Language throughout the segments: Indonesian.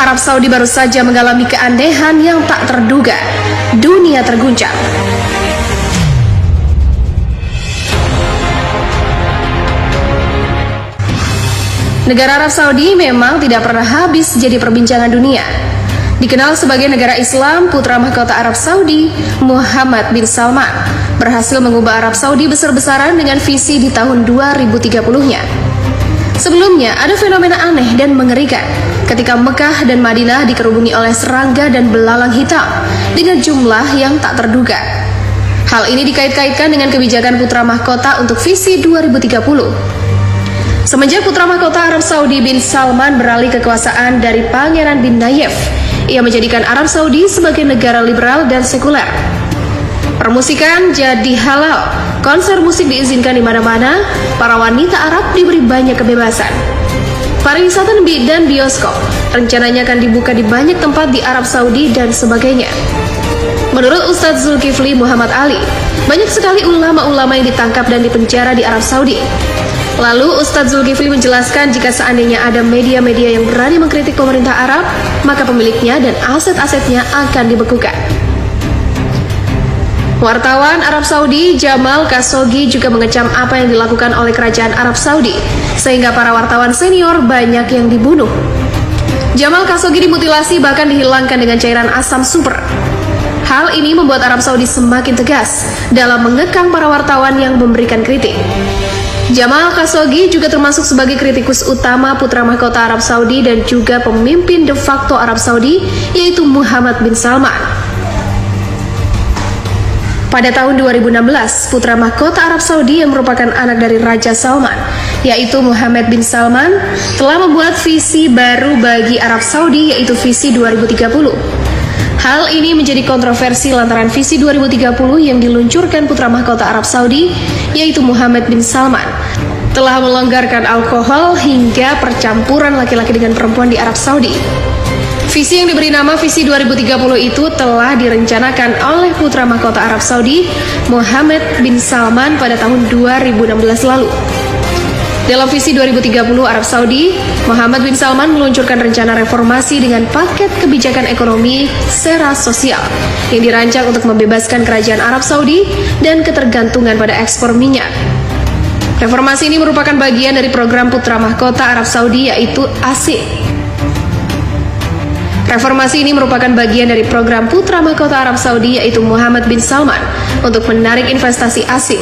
Arab Saudi baru saja mengalami keanehan yang tak terduga. Dunia terguncang. Negara Arab Saudi memang tidak pernah habis jadi perbincangan dunia. Dikenal sebagai negara Islam, putra mahkota Arab Saudi, Muhammad bin Salman, berhasil mengubah Arab Saudi besar-besaran dengan visi di tahun 2030-nya. Sebelumnya, ada fenomena aneh dan mengerikan ketika Mekah dan Madinah dikerubungi oleh serangga dan belalang hitam dengan jumlah yang tak terduga. Hal ini dikait-kaitkan dengan kebijakan putra mahkota untuk visi 2030. Semenjak putra mahkota Arab Saudi bin Salman beralih kekuasaan dari Pangeran bin Nayef, ia menjadikan Arab Saudi sebagai negara liberal dan sekuler. Permusikan jadi halal, konser musik diizinkan di mana-mana, para wanita Arab diberi banyak kebebasan. Pariwisata dan bioskop rencananya akan dibuka di banyak tempat di Arab Saudi dan sebagainya. Menurut Ustadz Zulkifli Muhammad Ali, banyak sekali ulama-ulama yang ditangkap dan dipenjara di Arab Saudi. Lalu Ustadz Zulkifli menjelaskan jika seandainya ada media-media yang berani mengkritik pemerintah Arab, maka pemiliknya dan aset-asetnya akan dibekukan. Wartawan Arab Saudi Jamal Khashoggi juga mengecam apa yang dilakukan oleh kerajaan Arab Saudi, sehingga para wartawan senior banyak yang dibunuh. Jamal Khashoggi dimutilasi bahkan dihilangkan dengan cairan asam super. Hal ini membuat Arab Saudi semakin tegas dalam mengekang para wartawan yang memberikan kritik. Jamal Khashoggi juga termasuk sebagai kritikus utama putra mahkota Arab Saudi dan juga pemimpin de facto Arab Saudi, yaitu Muhammad bin Salman. Pada tahun 2016, putra mahkota Arab Saudi yang merupakan anak dari Raja Salman, yaitu Muhammad bin Salman, telah membuat visi baru bagi Arab Saudi, yaitu visi 2030. Hal ini menjadi kontroversi lantaran visi 2030 yang diluncurkan putra mahkota Arab Saudi, yaitu Muhammad bin Salman, telah melonggarkan alkohol hingga percampuran laki-laki dengan perempuan di Arab Saudi. Visi yang diberi nama visi 2030 itu telah direncanakan oleh putra mahkota Arab Saudi, Muhammad bin Salman, pada tahun 2016 lalu. Dalam visi 2030 Arab Saudi, Muhammad bin Salman meluncurkan rencana reformasi dengan paket kebijakan ekonomi sera sosial yang dirancang untuk membebaskan kerajaan Arab Saudi dan ketergantungan pada ekspor minyak. Reformasi ini merupakan bagian dari program putra mahkota Arab Saudi, yaitu ASIC. Reformasi ini merupakan bagian dari program putra mahkota Arab Saudi, yaitu Muhammad bin Salman, untuk menarik investasi asing,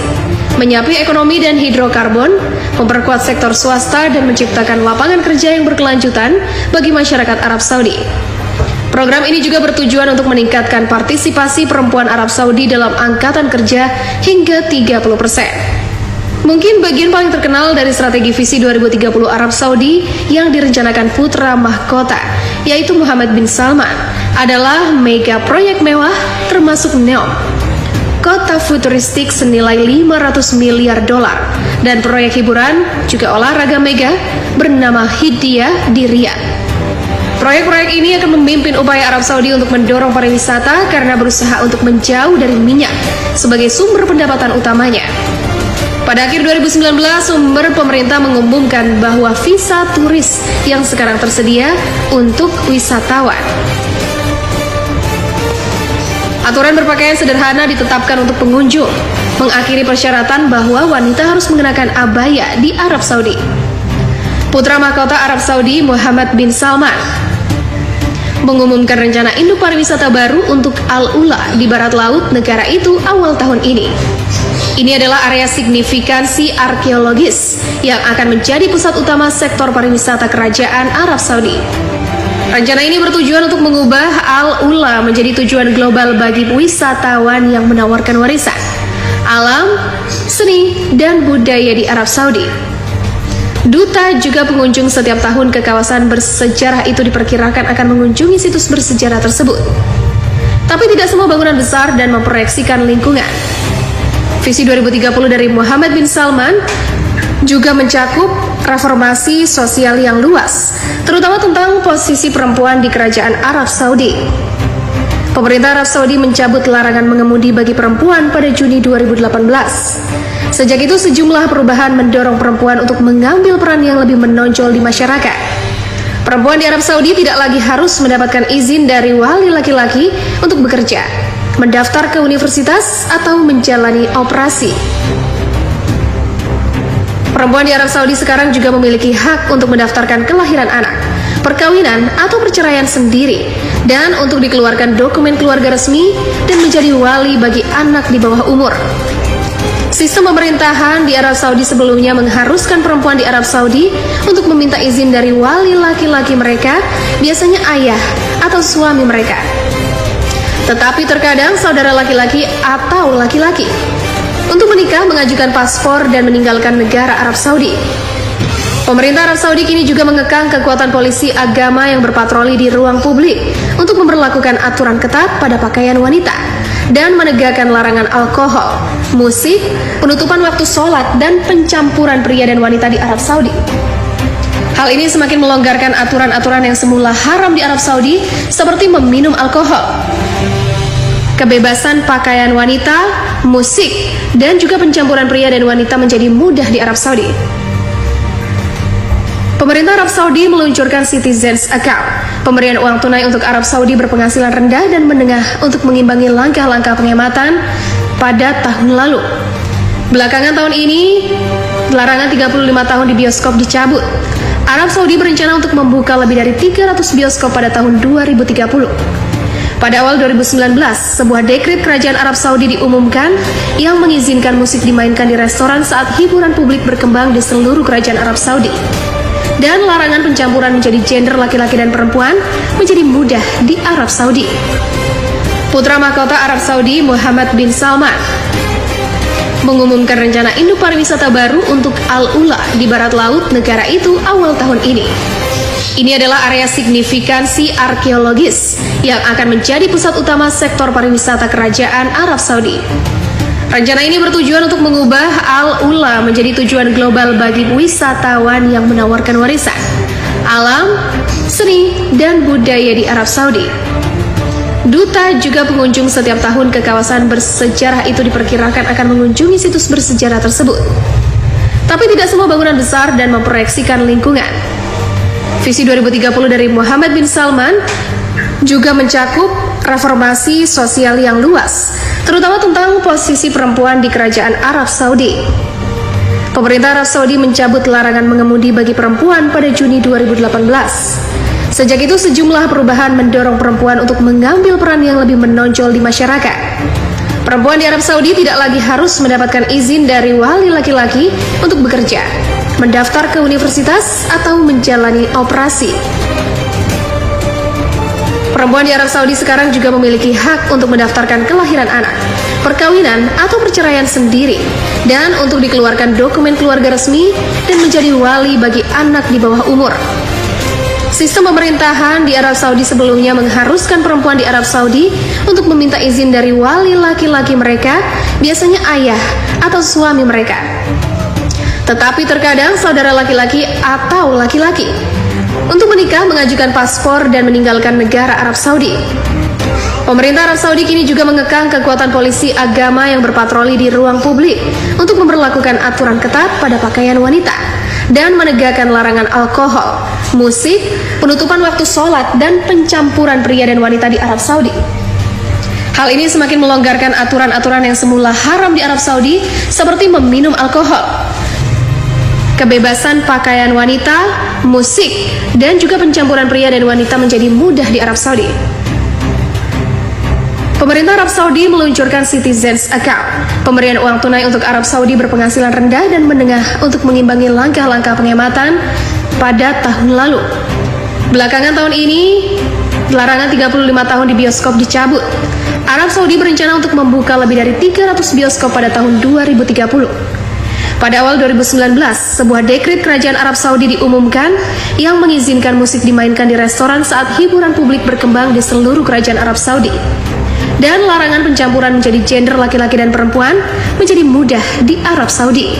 menyapi ekonomi dan hidrokarbon, memperkuat sektor swasta, dan menciptakan lapangan kerja yang berkelanjutan bagi masyarakat Arab Saudi. Program ini juga bertujuan untuk meningkatkan partisipasi perempuan Arab Saudi dalam angkatan kerja hingga 30%. Mungkin bagian paling terkenal dari strategi visi 2030 Arab Saudi yang direncanakan putra mahkota, yaitu Muhammad bin Salman, adalah mega proyek mewah termasuk NEOM, kota futuristik senilai 500 miliar dolar, dan proyek hiburan juga olahraga mega bernama Hidiyah di Riyadh. Proyek-proyek ini akan memimpin upaya Arab Saudi untuk mendorong pariwisata karena berusaha untuk menjauh dari minyak sebagai sumber pendapatan utamanya. Pada akhir 2019, sumber pemerintah mengumumkan bahwa visa turis yang sekarang tersedia untuk wisatawan. Aturan berpakaian sederhana ditetapkan untuk pengunjung, mengakhiri persyaratan bahwa wanita harus mengenakan abaya di Arab Saudi. Putra mahkota Arab Saudi Muhammad bin Salman mengumumkan rencana induk pariwisata baru untuk Al-Ula di barat laut negara itu awal tahun ini. Ini adalah area signifikansi arkeologis yang akan menjadi pusat utama sektor pariwisata kerajaan Arab Saudi. Rencana ini bertujuan untuk mengubah Al-Ula menjadi tujuan global bagi wisatawan yang menawarkan warisan, alam, seni, dan budaya di Arab Saudi. Duta juga pengunjung setiap tahun ke kawasan bersejarah itu diperkirakan akan mengunjungi situs bersejarah tersebut. Tapi tidak semua bangunan besar dan memproyeksikan lingkungan. Visi 2030 dari Muhammad bin Salman juga mencakup reformasi sosial yang luas, terutama tentang posisi perempuan di kerajaan Arab Saudi. Pemerintah Arab Saudi mencabut larangan mengemudi bagi perempuan pada Juni 2018. Sejak itu sejumlah perubahan mendorong perempuan untuk mengambil peran yang lebih menonjol di masyarakat. Perempuan di Arab Saudi tidak lagi harus mendapatkan izin dari wali laki-laki untuk bekerja, mendaftar ke universitas, atau menjalani operasi. Perempuan di Arab Saudi sekarang juga memiliki hak untuk mendaftarkan kelahiran anak, perkawinan, atau perceraian sendiri, dan untuk dikeluarkan dokumen keluarga resmi dan menjadi wali bagi anak di bawah umur. Sistem pemerintahan di Arab Saudi sebelumnya mengharuskan perempuan di Arab Saudi untuk meminta izin dari wali laki-laki mereka, biasanya ayah atau suami mereka. Tetapi terkadang saudara laki-laki atau laki-laki untuk menikah mengajukan paspor dan meninggalkan negara Arab Saudi. Pemerintah Arab Saudi kini juga mengekang kekuatan polisi agama yang berpatroli di ruang publik untuk memberlakukan aturan ketat pada pakaian wanita dan menegakkan larangan alkohol, musik, penutupan waktu sholat, dan pencampuran pria dan wanita di Arab Saudi. Hal ini semakin melonggarkan aturan-aturan yang semula haram di Arab Saudi, seperti meminum alkohol. Kebebasan pakaian wanita, musik, dan juga pencampuran pria dan wanita menjadi mudah di Arab Saudi. Pemerintah Arab Saudi meluncurkan Citizens Account, pemberian uang tunai untuk Arab Saudi berpenghasilan rendah dan menengah untuk mengimbangi langkah-langkah penghematan pada tahun lalu. Belakangan tahun ini, larangan 35 tahun di bioskop dicabut. Arab Saudi berencana untuk membuka lebih dari 300 bioskop pada tahun 2030. Pada awal 2019, sebuah dekret kerajaan Arab Saudi diumumkan yang mengizinkan musik dimainkan di restoran saat hiburan publik berkembang di seluruh kerajaan Arab Saudi. Dan larangan pencampuran menjadi gender laki-laki dan perempuan menjadi mudah di Arab Saudi. Putra mahkota Arab Saudi Muhammad bin Salman mengumumkan rencana induk pariwisata baru untuk Al-Ula di barat laut negara itu awal tahun ini. Ini adalah area signifikansi arkeologis yang akan menjadi pusat utama sektor pariwisata kerajaan Arab Saudi. Rencana ini bertujuan untuk mengubah Al-Ula menjadi tujuan global bagi wisatawan yang menawarkan warisan, alam, seni, dan budaya di Arab Saudi. Duta juga pengunjung setiap tahun ke kawasan bersejarah itu diperkirakan akan mengunjungi situs bersejarah tersebut. Tapi tidak semua bangunan besar dan memproyeksikan lingkungan. Visi 2030 dari Muhammad bin Salman juga mencakup reformasi sosial yang luas, terutama tentang posisi perempuan di kerajaan Arab Saudi. Pemerintah Arab Saudi mencabut larangan mengemudi bagi perempuan pada Juni 2018. Sejak itu sejumlah perubahan mendorong perempuan untuk mengambil peran yang lebih menonjol di masyarakat. Perempuan di Arab Saudi tidak lagi harus mendapatkan izin dari wali laki-laki untuk bekerja, mendaftar ke universitas, atau menjalani operasi. Perempuan di Arab Saudi sekarang juga memiliki hak untuk mendaftarkan kelahiran anak, perkawinan, atau perceraian sendiri, dan untuk dikeluarkan dokumen keluarga resmi dan menjadi wali bagi anak di bawah umur. Sistem pemerintahan di Arab Saudi sebelumnya mengharuskan perempuan di Arab Saudi untuk meminta izin dari wali laki-laki mereka, biasanya ayah atau suami mereka. Tetapi terkadang saudara laki-laki atau laki-laki untuk menikah mengajukan paspor dan meninggalkan negara Arab Saudi. Pemerintah Arab Saudi kini juga mengekang kekuatan polisi agama yang berpatroli di ruang publik untuk memberlakukan aturan ketat pada pakaian wanita dan menegakkan larangan alkohol, musik, penutupan waktu sholat, dan pencampuran pria dan wanita di Arab Saudi. Hal ini semakin melonggarkan aturan-aturan yang semula haram di Arab Saudi, seperti meminum alkohol. Kebebasan pakaian wanita, musik, dan juga pencampuran pria dan wanita menjadi mudah di Arab Saudi. Pemerintah Arab Saudi meluncurkan Citizens Account, pemberian uang tunai untuk Arab Saudi berpenghasilan rendah dan menengah untuk mengimbangi langkah-langkah penghematan pada tahun lalu. Belakangan tahun ini, larangan 35 tahun di bioskop dicabut. Arab Saudi berencana untuk membuka lebih dari 300 bioskop pada tahun 2030. Pada awal 2019, sebuah dekret kerajaan Arab Saudi diumumkan yang mengizinkan musik dimainkan di restoran saat hiburan publik berkembang di seluruh kerajaan Arab Saudi. Dan larangan pencampuran menjadi gender laki-laki dan perempuan menjadi mudah di Arab Saudi.